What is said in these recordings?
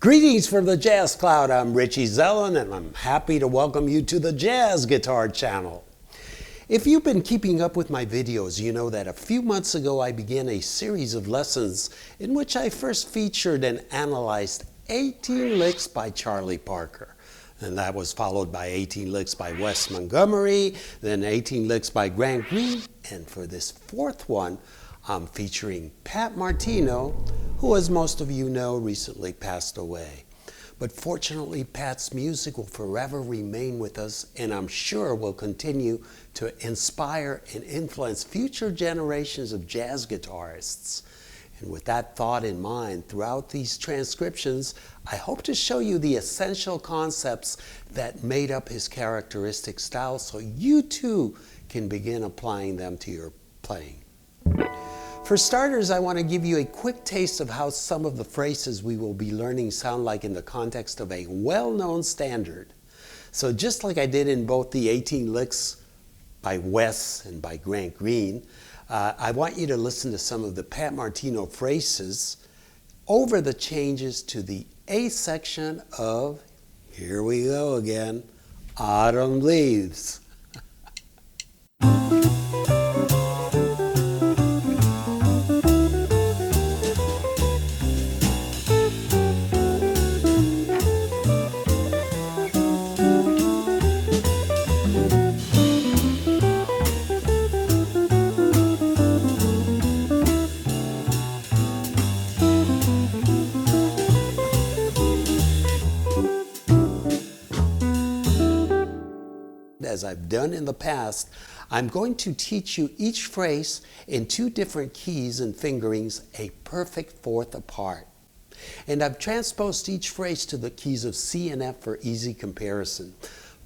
Greetings from the Jazz Cloud. I'm Richie Zellen, and I'm happy to welcome you to the Jazz Guitar channel. If you've been keeping up with my videos, you know that a few months ago I began a series of lessons in which I first featured and analyzed 18 licks by Charlie Parker. And that was followed by 18 licks by Wes Montgomery, then 18 licks by Grant Green, and for this fourth one, I'm featuring Pat Martino, who, as most of you know, recently passed away. But fortunately, Pat's music will forever remain with us, and I'm sure will continue to inspire and influence future generations of jazz guitarists. And with that thought in mind, throughout these transcriptions, I hope to show you the essential concepts that made up his characteristic style so you too can begin applying them to your playing. For starters, I want to give you a quick taste of how some of the phrases we will be learning sound like in the context of a well-known standard. So just like I did in both the 18 licks by Wes and by Grant Green, I want you to listen to some of the Pat Martino phrases over the changes to the A section of, here we go again, Autumn Leaves. As I've done in the past, I'm going to teach you each phrase in two different keys and fingerings, a perfect fourth apart. And I've transposed each phrase to the keys of C and F for easy comparison.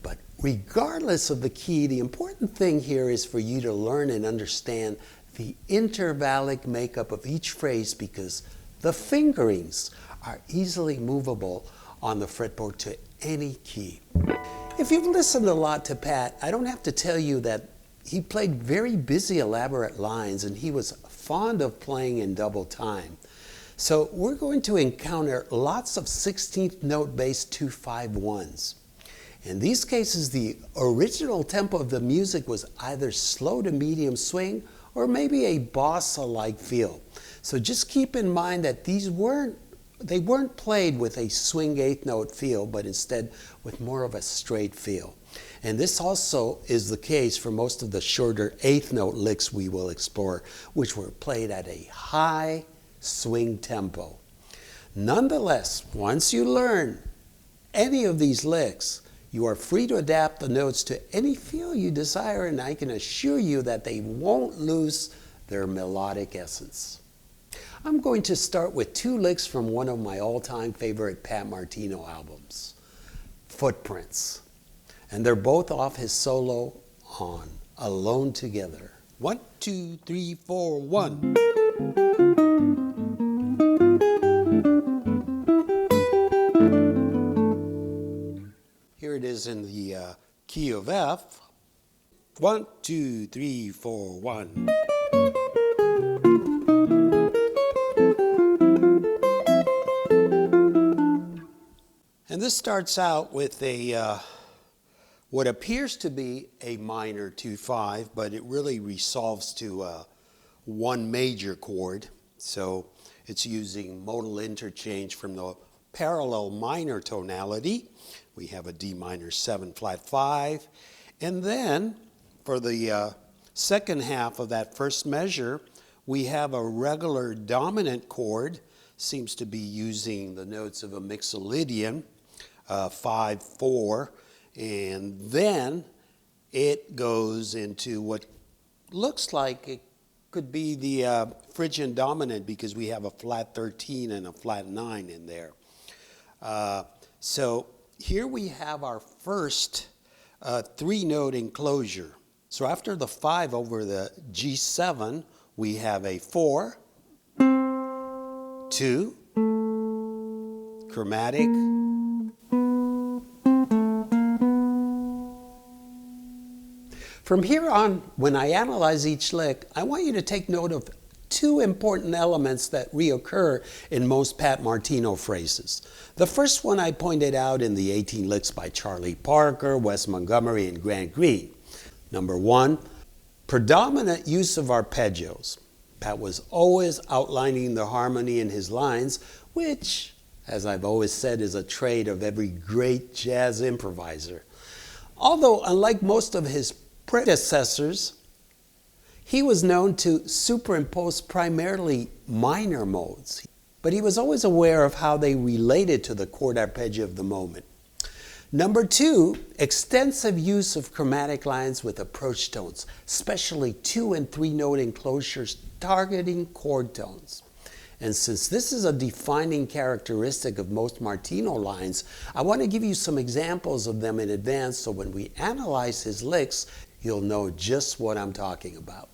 But regardless of the key, the important thing here is for you to learn and understand the intervallic makeup of each phrase, because the fingerings are easily movable on the fretboard to any key. If you've listened a lot to Pat, I don't have to tell you that he played very busy, elaborate lines, and he was fond of playing in double time. So we're going to encounter lots of 16th note bass 2-5-1s. In these cases, the original tempo of the music was either slow to medium swing or maybe a bossa-like feel. So just keep in mind that they weren't played with a swing eighth note feel, but instead with more of a straight feel. And this also is the case for most of the shorter eighth note licks we will explore, which were played at a high swing tempo. Nonetheless, once you learn any of these licks, you are free to adapt the notes to any feel you desire, and I can assure you that they won't lose their melodic essence. I'm going to start with two licks from one of my all-time favorite Pat Martino albums, Footprints. And they're both off his solo on Alone Together. 1, 2, 3, 4, 1. Here it is in the key of F. 1, 2, 3, 4, 1. And this starts out with a what appears to be a minor 2-5, but it really resolves to one major chord. So it's using modal interchange from the parallel minor tonality. We have a D minor 7 flat 5. And then for the second half of that first measure, we have a regular dominant chord. Seems to be using the notes of a mixolydian. 5-4, and then it goes into what looks like it could be the Phrygian dominant, because we have a flat 13 and a flat 9 in there. So here we have our first three-note enclosure. So after the 5 over the G7, we have a 4, 2, chromatic, From here on, when I analyze each lick, I want you to take note of two important elements that reoccur in most Pat Martino phrases. The first one I pointed out in the 18 Licks by Charlie Parker, Wes Montgomery, and Grant Green. Number one, predominant use of arpeggios. Pat was always outlining the harmony in his lines, which, as I've always said, is a trait of every great jazz improviser. Although, unlike most of his predecessors, he was known to superimpose primarily minor modes, but he was always aware of how they related to the chord arpeggio of the moment. Number two, extensive use of chromatic lines with approach tones, especially 2- and 3-note enclosures targeting chord tones. And since this is a defining characteristic of most Martino lines, I want to give you some examples of them in advance so when we analyze his licks, you'll know just what I'm talking about.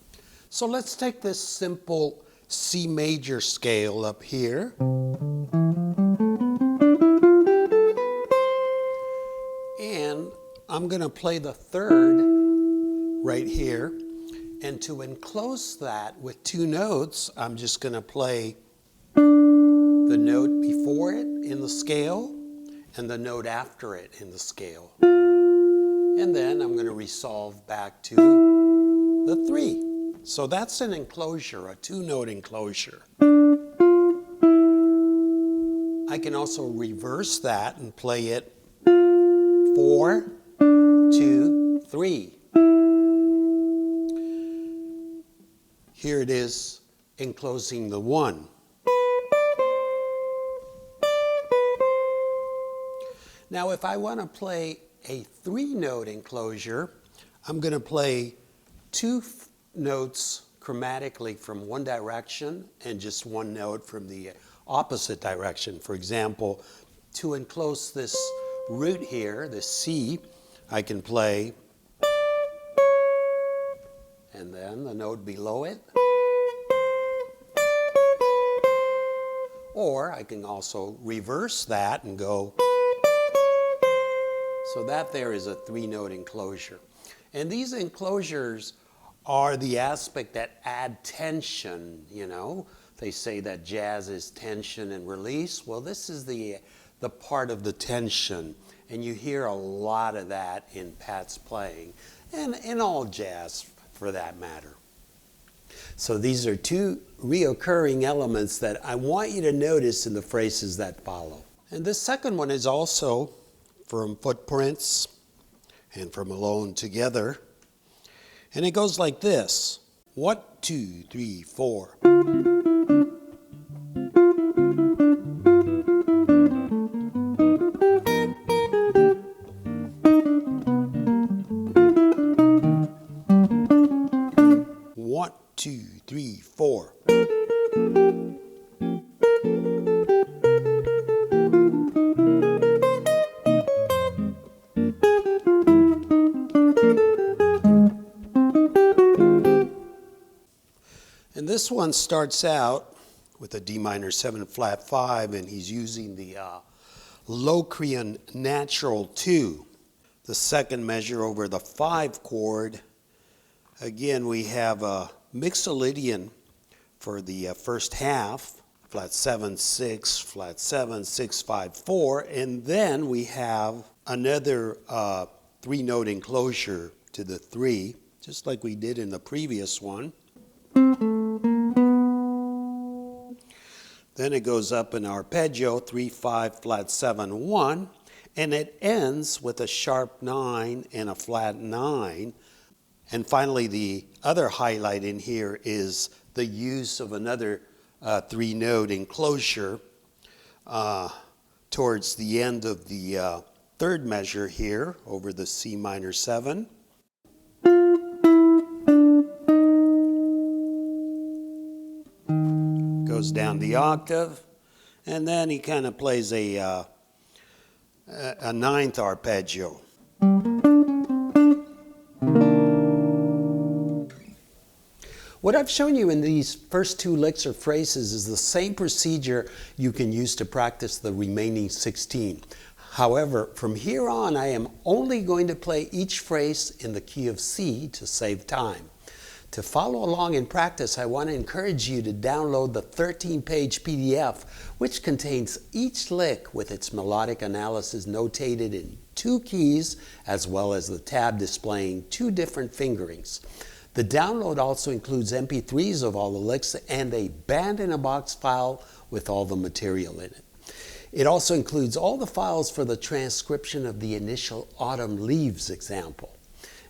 So let's take this simple C major scale up here. And I'm going to play the third right here. And to enclose that with 2 notes, I'm just going to play the note before it in the scale and the note after it in the scale. And then I'm going to resolve back to the 3. So that's an enclosure, a 2-note enclosure. I can also reverse that and play it 4, 2, 3. Here it is enclosing the 1. Now if I want to play a 3-note enclosure, I'm going to play 2 notes chromatically from one direction and just 1 note from the opposite direction. For example, to enclose this root here, this C, I can play, and then the note below it. Or I can also reverse that and go, so that there is a 3-note enclosure. And these enclosures are the aspect that add tension, you know. They say that jazz is tension and release. Well, this is the part of the tension. And you hear a lot of that in Pat's playing, and in all jazz for that matter. So these are 2 reoccurring elements that I want you to notice in the phrases that follow. And this second one is also from Footprints and from Alone Together. And it goes like this. 1, 2, 3, 4. One, two, three, four. And this one starts out with a D minor 7 flat 5, and he's using the Locrian natural 2, the second measure over the 5 chord. Again, we have a Mixolydian for the first half, flat 7 6, flat 7 6 5 4, and then we have another 3-note enclosure to the 3, just like we did in the previous one. Then it goes up in arpeggio, 3 5 flat 7 1, and it ends with a sharp 9 and a flat 9. And finally, the other highlight in here is the use of another 3-note enclosure towards the end of the third measure here over the C minor 7. Goes down the octave, and then he kind of plays a 9th arpeggio. What I've shown you in these first 2 licks or phrases is the same procedure you can use to practice the remaining 16. However, from here on, I am only going to play each phrase in the key of C to save time. To follow along in practice, I want to encourage you to download the 13-page PDF, which contains each lick with its melodic analysis notated in 2 keys, as well as the tab displaying 2 different fingerings. The download also includes MP3s of all the licks and a band-in-a-box file with all the material in it. It also includes all the files for the transcription of the initial Autumn Leaves example.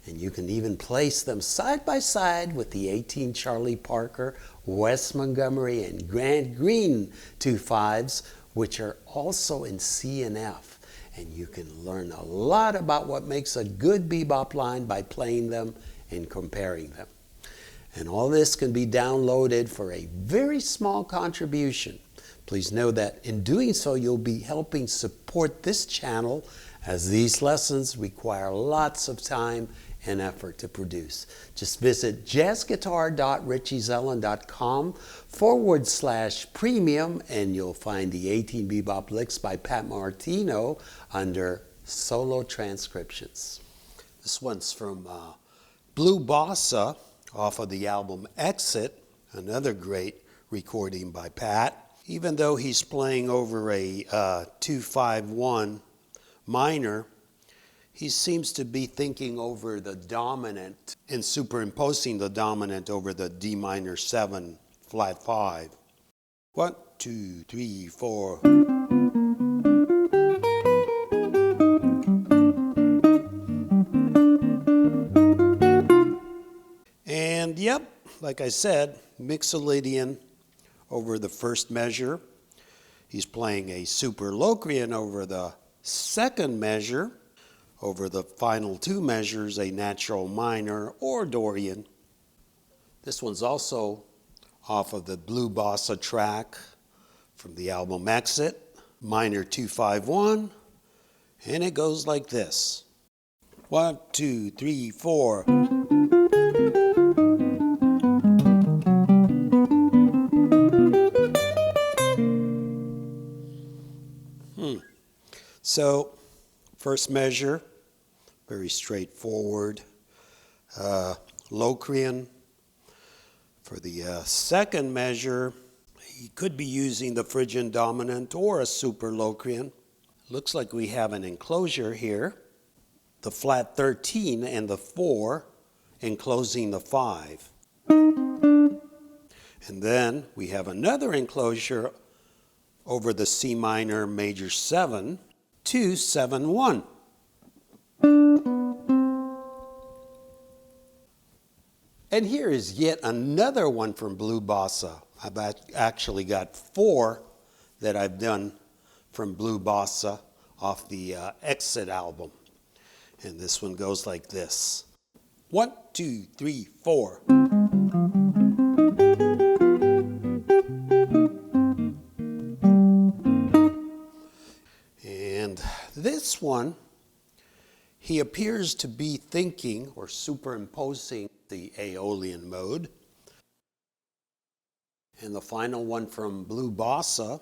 And you can even place them side by side with the 18 Charlie Parker, Wes Montgomery, and Grant Green 2/5s, which are also in C and F. And you can learn a lot about what makes a good bebop line by playing them and comparing them. And all this can be downloaded for a very small contribution. Please know that in doing so, you'll be helping support this channel, as these lessons require lots of time and effort to produce. Just visit jazzguitar.richieselland.com/premium and you'll find the 18 Bebop Licks by Pat Martino under Solo Transcriptions. This one's from Blue Bossa off of the album Exit, another great recording by Pat. Even though he's playing over a 2-5-1 minor, he seems to be thinking over the dominant and superimposing the dominant over the D minor 7 flat 5. 1, 2, 3, 4. And yep, like I said, Mixolydian over the first measure. He's playing a super Locrian over the second measure. Over the final 2 measures, a natural minor or Dorian. This one's also off of the Blue Bossa track from the album Exit, minor 2-5-1, and it goes like this. 1, 2, 3, 4. So, first measure, very straightforward, Locrian. For the second measure, he could be using the Phrygian dominant or a super Locrian. Looks like we have an enclosure here, the flat 13 and the 4 enclosing the 5. And then we have another enclosure over the C minor major 7, 2, 7, 1. And here is yet another one from Blue Bossa. I've actually got 4 that I've done from Blue Bossa off the Exit album. And this one goes like this. 1, 2, 3, 4. And this one, he appears to be thinking or superimposing the Aeolian mode. And the final one from Blue Bossa,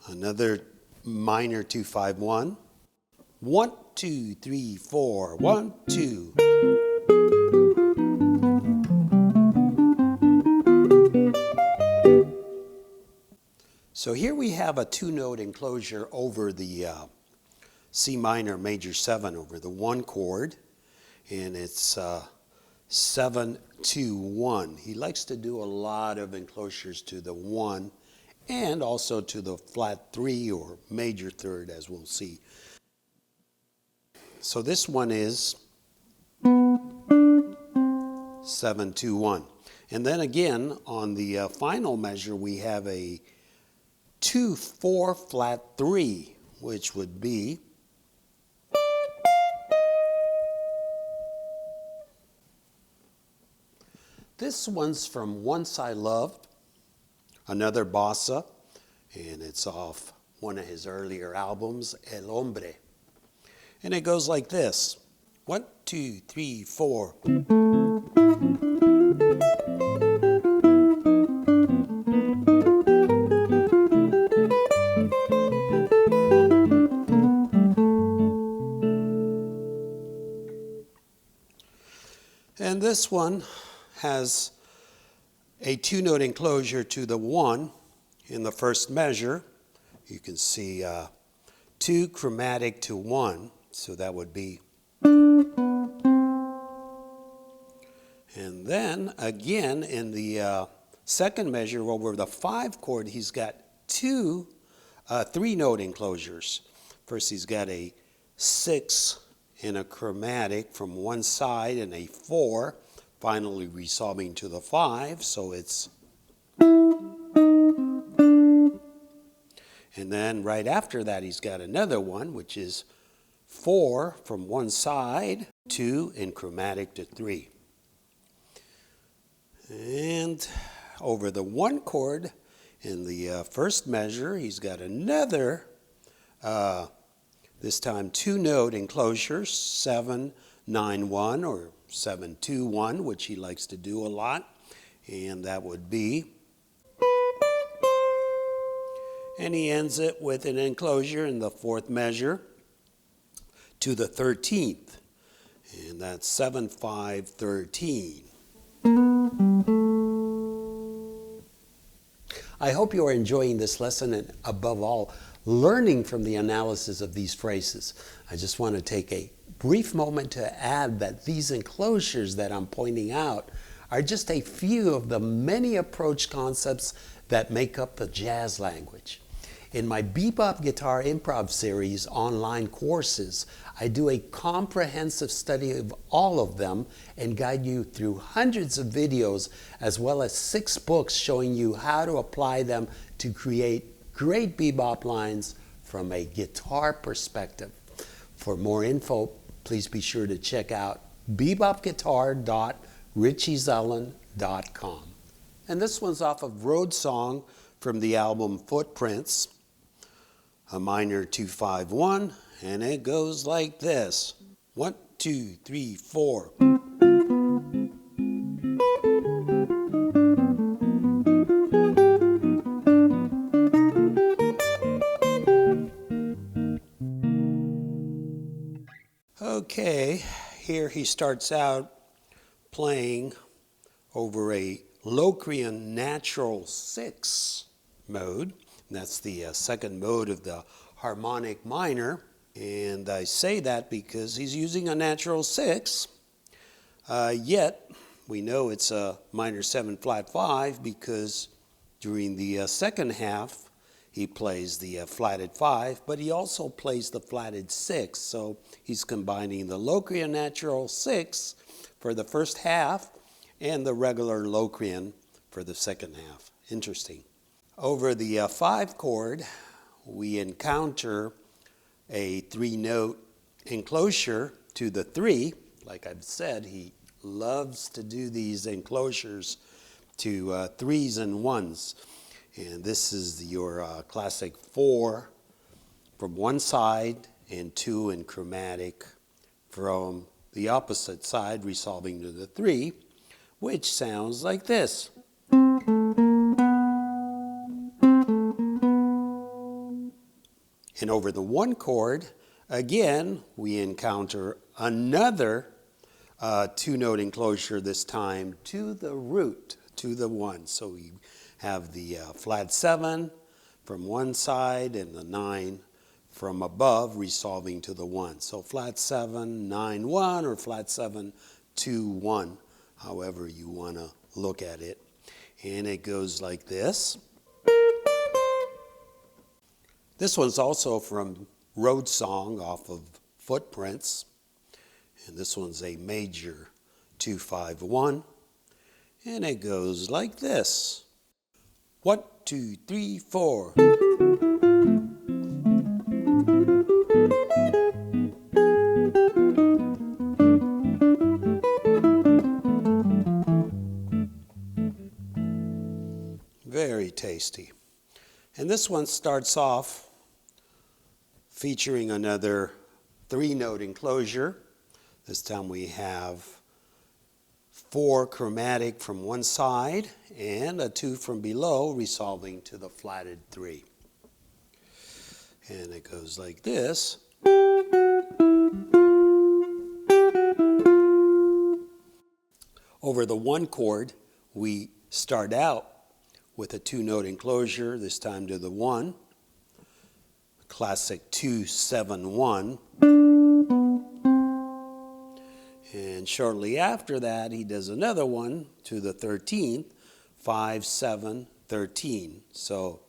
another minor 2-5-1. 1, 2, 3, 4. 1, 2. So here we have a 2-note enclosure over the C minor major 7 over the 1 chord, and it's 7, 2, 1. He likes to do a lot of enclosures to the 1 and also to the flat 3 or major 3rd, as we'll see. So this one is 7, 2, 1. And then again, on the final measure, we have a 2, 4, flat 3, which would be this one's from Once I Loved, another bossa, and it's off one of his earlier albums, El Hombre. And it goes like this. 1, 2, 3, 4. And this one has a 2-note enclosure to the 1 in the first measure. You can see 2 chromatic to 1, so that would be. And then again in the second measure over the 5 chord, he's got 2 3-note enclosures. First he's got a 6 in a chromatic from one side and a 4, finally resolving to the 5, so it's. And then right after that he's got another one, which is 4 from one side, 2 in chromatic to 3. And over the 1 chord in the first measure, he's got another, this time 2-note enclosure, 7, 9, 1 or 7, 2, 1, which he likes to do a lot. And that would be. And he ends it with an enclosure in the 4th measure to the 13th. And that's 7, 5, 13. I hope you are enjoying this lesson and, above all, learning from the analysis of these phrases. I just want to take a brief moment to add that these enclosures that I'm pointing out are just a few of the many approach concepts that make up the jazz language. In my Bebop Guitar Improv Series online courses, I do a comprehensive study of all of them and guide you through hundreds of videos as well as 6 books showing you how to apply them to create great bebop lines from a guitar perspective. For more info, please be sure to check out bebopguitar.richiezelland.com. And this one's off of Road Song from the album Footprints, a minor 2-5-1, and it goes like this. 1, 2, 3, 4. Okay, here he starts out playing over a Locrian natural 6 mode. And that's the second mode of the harmonic minor. And I say that because he's using a natural 6, yet we know it's a minor 7 flat 5 because during the second half he plays the flatted 5, but he also plays the flatted 6. So he's combining the Locrian natural 6 for the first half and the regular Locrian for the second half. Interesting. Over the 5 chord, we encounter a 3-note enclosure to the 3. Like I've said, he loves to do these enclosures to 3s and 1s. And this is your classic 4 from one side and 2 in chromatic from the opposite side, resolving to the 3, which sounds like this. And over the 1 chord, again, we encounter another 2-note enclosure, this time to the root, to the 1. So we have the flat 7 from one side and the 9 from above, resolving to the 1. So flat 7, 9, 1, or flat 7, 2, 1, however you want to look at it. And it goes like this. This one's also from Road Song off of Footprints. And this one's a major 2-5-1. And it goes like this. 1, 2, 3, 4. Very tasty. And this one starts off featuring another 3-note enclosure. This time we have 4 chromatic from one side and a 2 from below, resolving to the flatted 3. And it goes like this. Over the 1 chord, we start out with a 2-note enclosure, this time to the 1, classic 2-7-1. And shortly after that, he does another one to the 13th, 5-7-13. So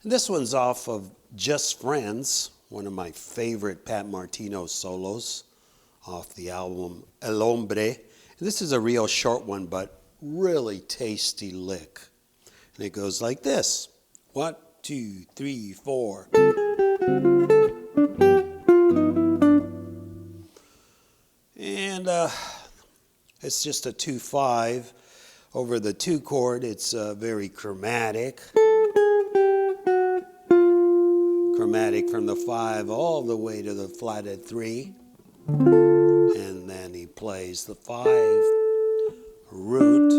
this one's off of Just Friends, one of my favorite Pat Martino solos off the album El Hombre. And this is a real short one, but really tasty lick. And it goes like this. 1, 2, 3, 4. And it's just a 2-5. Over the 2 chord, it's very chromatic. Chromatic from the 5 all the way to the flatted 3. And then he plays the 5 root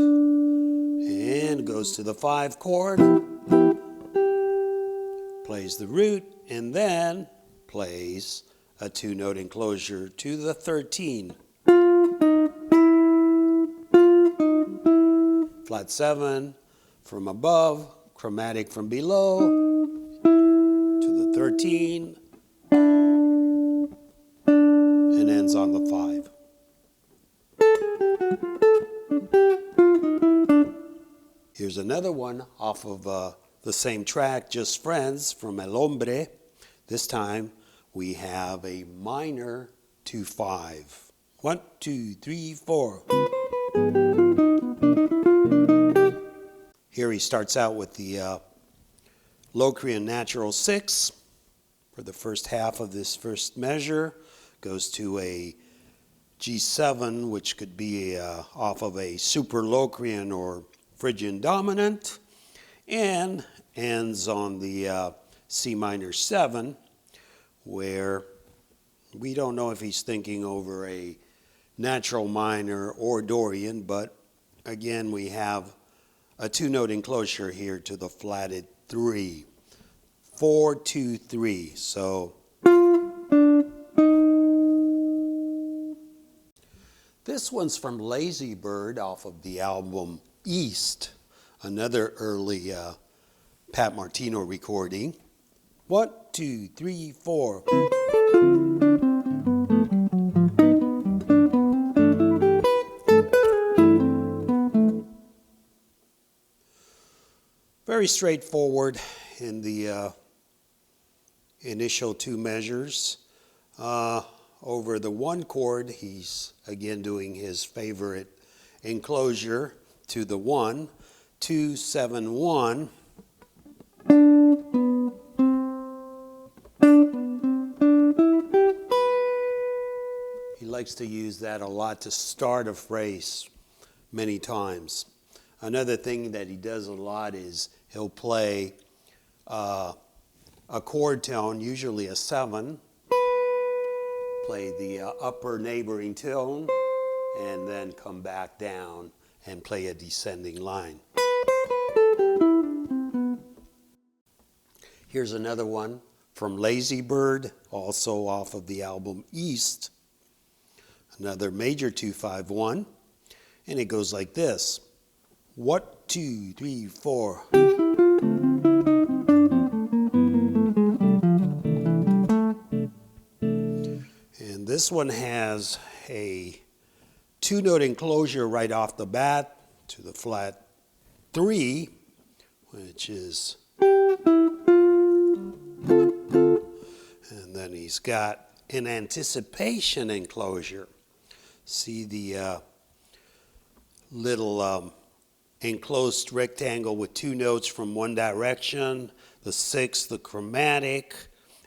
and goes to the 5 chord, plays the root, and then plays a 2-note enclosure to the 13. Flat 7 from above, chromatic from below, to the 13, and ends on the 5. Here's another one off of the same track, Just Friends, from El Hombre. This time we have a minor 2-5. 1, 2, 3, 4. Here he starts out with the Locrian natural 6 for the first half of this first measure. Goes to a G7, which could be off of a super Locrian or Phrygian dominant, and ends on the C minor 7, where we don't know if he's thinking over a natural minor or Dorian, but again we have a 2-note enclosure here to the flatted 3. 4, 2, 3. So this one's from Lazy Bird off of the album East, another early Pat Martino recording. 1, 2, 3, 4. Very straightforward in the initial 2 measures. Over the 1 chord, he's again doing his favorite enclosure to the 1, 2, 7, 1. He likes to use that a lot to start a phrase many times. Another thing that he does a lot is he'll play a chord tone, usually a 7, play the upper neighboring tone, and then come back down and play a descending line. Here's another one from Lazy Bird, also off of the album East. Another major 2-5-1, and it goes like this. 1, 2, 3, 4. And this one has a 2-note enclosure right off the bat to the flat 3, which is, and then he's got an anticipation enclosure. See the little enclosed rectangle with 2 notes from one direction, the 6, the chromatic,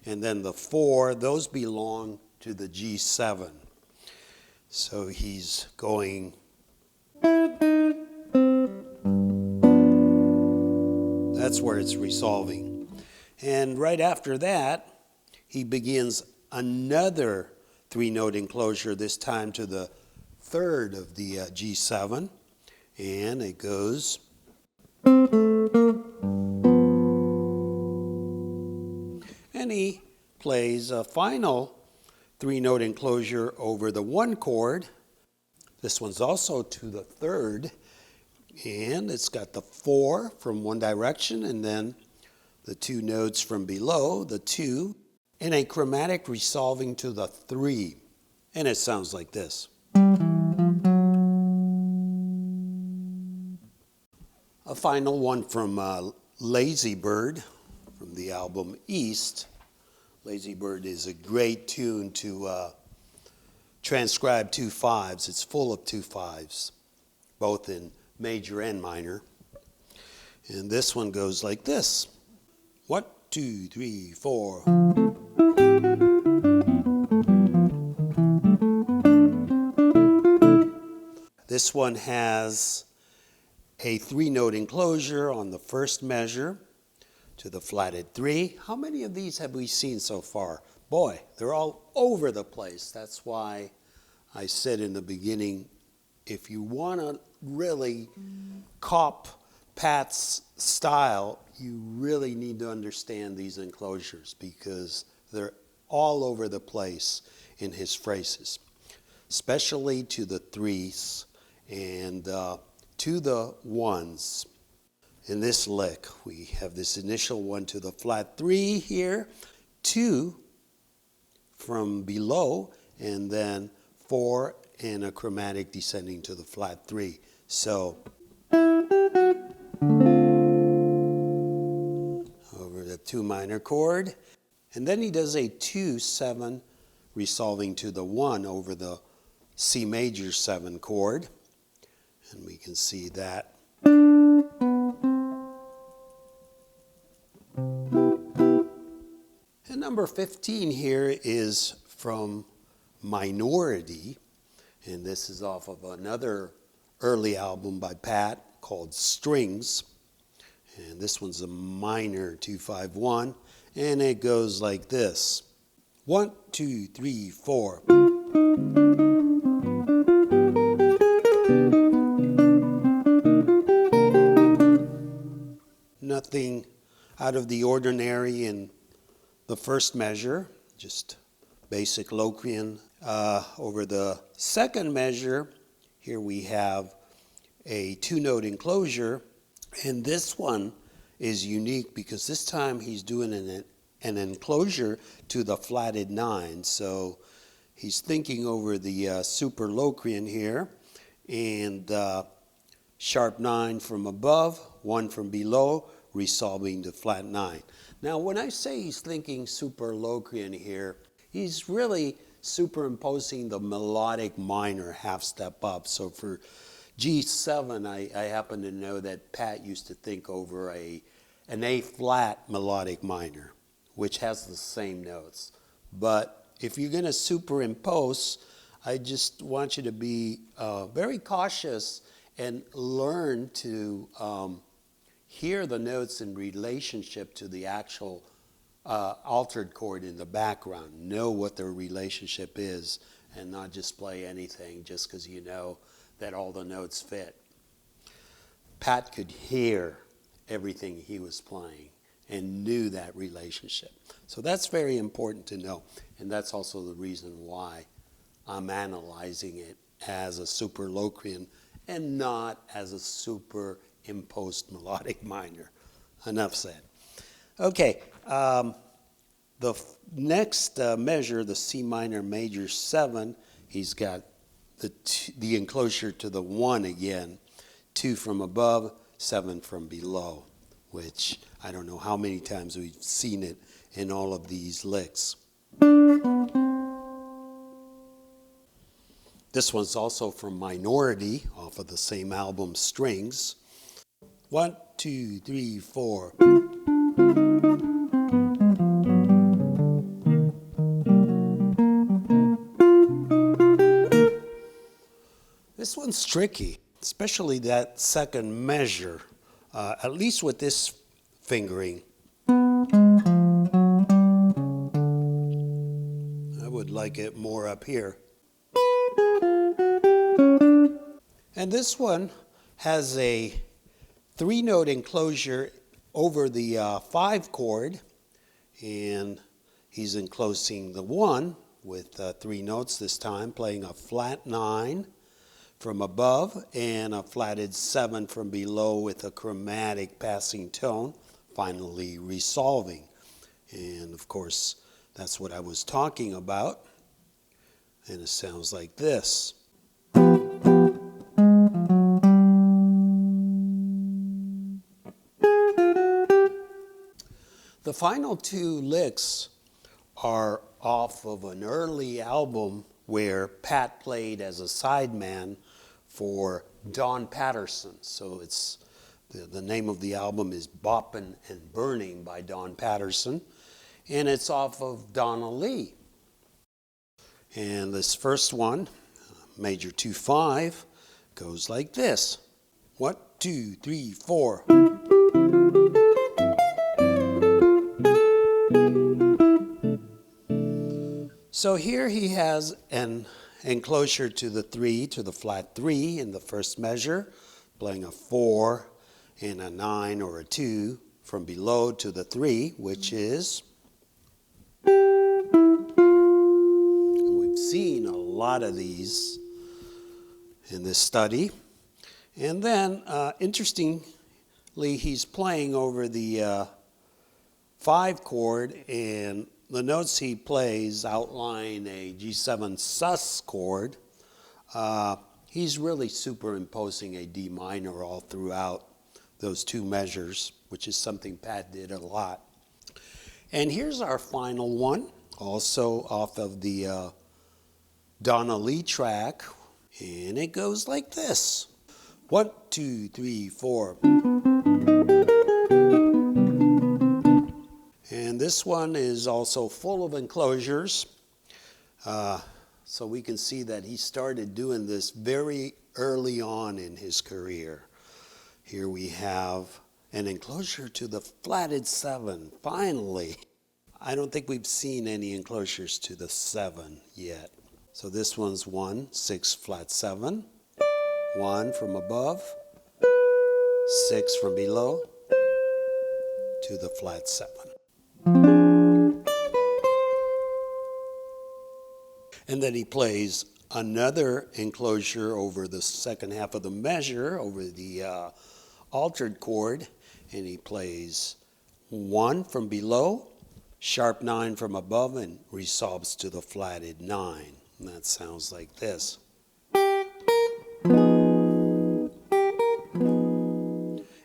and then the 4, those belong to the G7. So he's going, that's where it's resolving. And right after that, he begins another 3-note enclosure, this time to the 3rd of the G7. And it goes, and he plays a final 3-note enclosure over the 1 chord. This one's also to the 3rd, and it's got the 4 from one direction and then the 2 notes from below, the 2, and a chromatic resolving to the 3. And it sounds like this. A final one from Lazy Bird from the album East. Lazy Bird is a great tune to transcribe 2 5s. It's full of 2 5s, both in major and minor. And this one goes like this. 1, 2, 3, 4. This one has a 3-note enclosure on the first measure to the flatted 3. How many of these have we seen so far? Boy, they're all over the place. That's why I said in the beginning, if you want to really cop Pat's style, you really need to understand these enclosures because they're all over the place in his phrases, especially to the 3s and to the 1s. In this lick, we have this initial one to the flat 3 here, 2 from below, and then 4 and a chromatic descending to the flat 3. So, over the 2 minor chord, and then he does a 2 7 resolving to the 1 over the C major 7 chord, and we can see that. And number 15 here is from Minority, and this is off of another early album by Pat called Strings, and this one's a minor 2-5-1, and it goes like this. 1, 2, 3, 4. Nothing out of the ordinary in the first measure, just basic Locrian. Over the second measure, here we have a 2-note enclosure, and this one is unique because this time he's doing an enclosure to the flatted 9. So he's thinking over the super Locrian here, and sharp 9 from above, 1 from below, resolving to flat 9. Now, when I say he's thinking super Locrian here, he's really superimposing the melodic minor half step up. So for G7, I happen to know that Pat used to think over an A flat melodic minor, which has the same notes. But if you're going to superimpose, I just want you to be very cautious and learn to hear the notes in relationship to the actual altered chord in the background. Know what their relationship is and not just play anything just because you know that all the notes fit. Pat could hear everything he was playing and knew that relationship. So that's very important to know. And that's also the reason why I'm analyzing it as a super Locrian and not as a superimposed melodic minor. Enough said. Okay, the next measure, the C minor major 7, he's got the enclosure to the 1 again, 2 from above, 7 from below, which I don't know how many times we've seen it in all of these licks. This one's also from Minority, off of the same album, Strings. 1, 2, 3, 4. This one's tricky, especially that second measure, at least with this fingering. I would like it more up here. And this one has a 3-note enclosure over the 5 chord, and he's enclosing the 1 with 3 notes this time, playing a flat 9 from above and a flatted 7 from below with a chromatic passing tone, finally resolving. And of course, that's what I was talking about. And it sounds like this. The final 2 licks are off of an early album where Pat played as a sideman for Don Patterson. So it's the name of the album is Boppin' and Burning by Don Patterson, and it's off of Donna Lee. And this first one, Major 2-5, goes like this. 1, 2, 3, 4. So here he has an enclosure to the 3, to the flat 3 in the first measure, playing a 4 and a 9 or a 2 from below to the 3, which is, we've seen a lot of these in this study. And then, interestingly, he's playing over the 5 chord, and the notes he plays outline a G7 sus chord. He's really superimposing a D minor all throughout those 2 measures, which is something Pat did a lot. And here's our final one, also off of the Donna Lee track, and it goes like this. 1, 2, 3, 4. And this one is also full of enclosures. So we can see that he started doing this very early on in his career. Here we have an enclosure to the flatted 7, finally. I don't think we've seen any enclosures to the 7 yet. So this one's 1, 6, flat 7, 1 from above, 6 from below, to the flat 7. And then he plays another enclosure over the second half of the measure, over the altered chord, and he plays 1 from below, sharp 9 from above, and resolves to the flatted 9. And that sounds like this.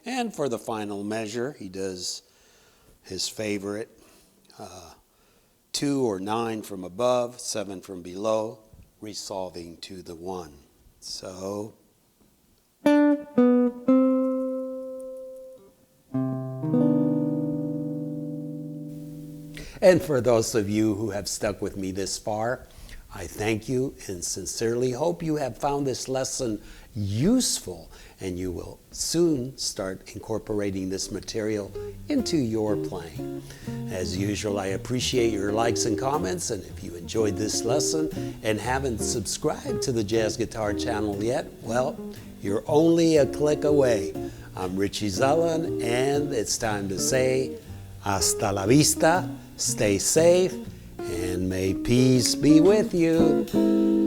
And for the final measure, he does his favorite, 2 or 9 from above, 7 from below, resolving to the 1. So, and for those of you who have stuck with me this far, I thank you and sincerely hope you have found this lesson useful and you will soon start incorporating this material into your playing. As usual, I appreciate your likes and comments, and if you enjoyed this lesson and haven't subscribed to the Jazz Guitar channel yet, well, you're only a click away. I'm Richie Zullen, and it's time to say hasta la vista, stay safe, and may peace be with you.